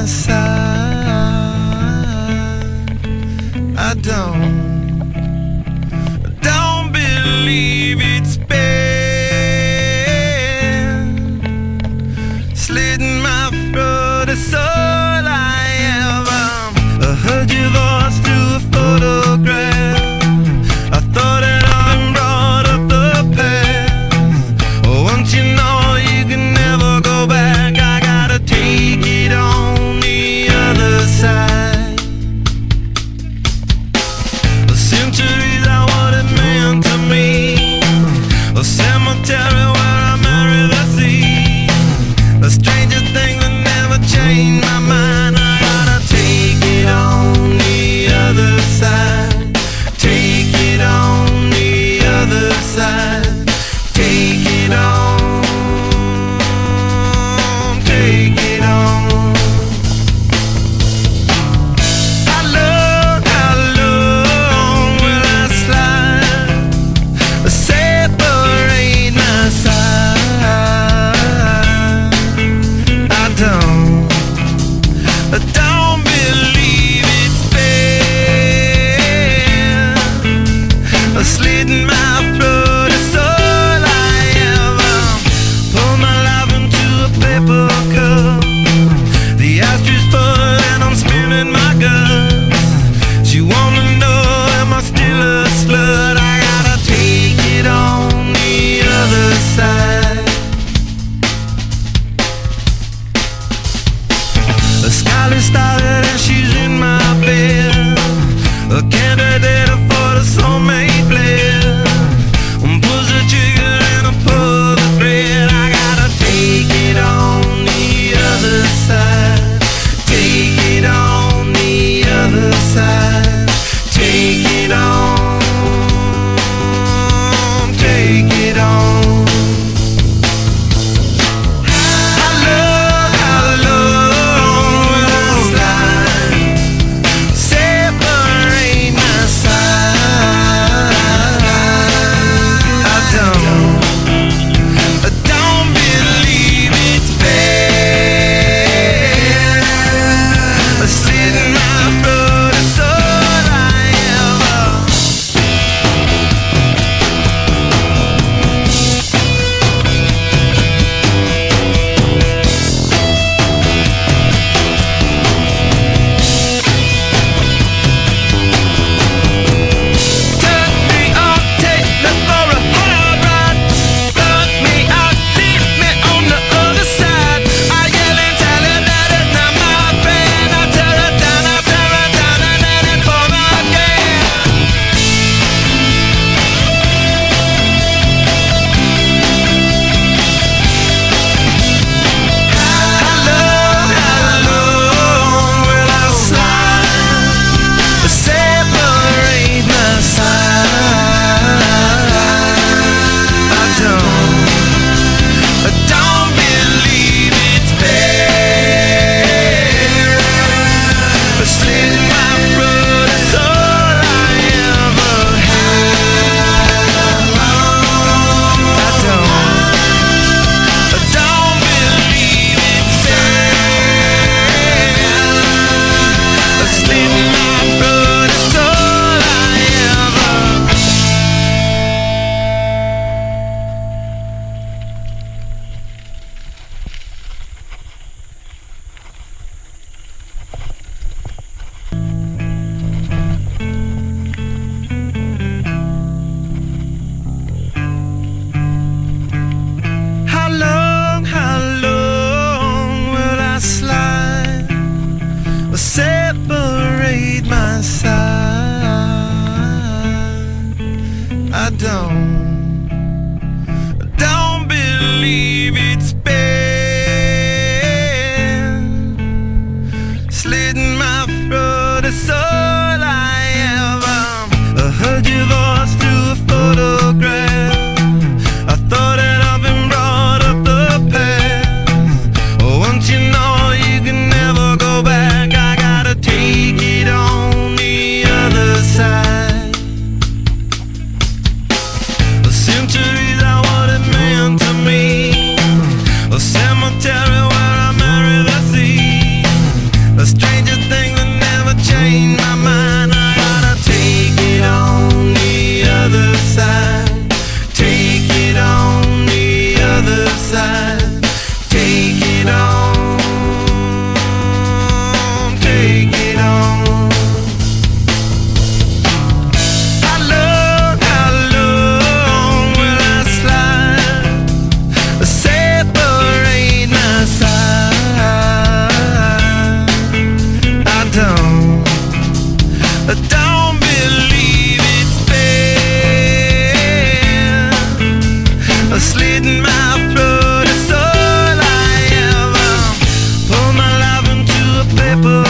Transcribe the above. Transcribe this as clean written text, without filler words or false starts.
my side. I don't believe it's been slitting my throat. It's all I ever. I heard your voice through a photograph. I thought that I've brought up the past. Once you know you can never go back, I gotta take it on the other side. The centuries are what it meant to me. A cemetery where I marry the sea. A stranger thing that never changed my mind. I gotta take it on the other side. Take it on the other side. Take it on. Take it on. How long will I slide? Separate my side. I don't believe it's been slitting my throat. It's all I ever. Pour my life into a paper cup. The ashtray full and I'm spinning my guts. She wanna know, am I still a slut? I gotta take it on the other side. The skyline started and she's in my bed. A candidate for the soulmate bled. Pulls the trigger and I pull the thread. I gotta take it on the other side. Take it on the other side. Take it on. Take it on. How long will I slide? Separate my side. people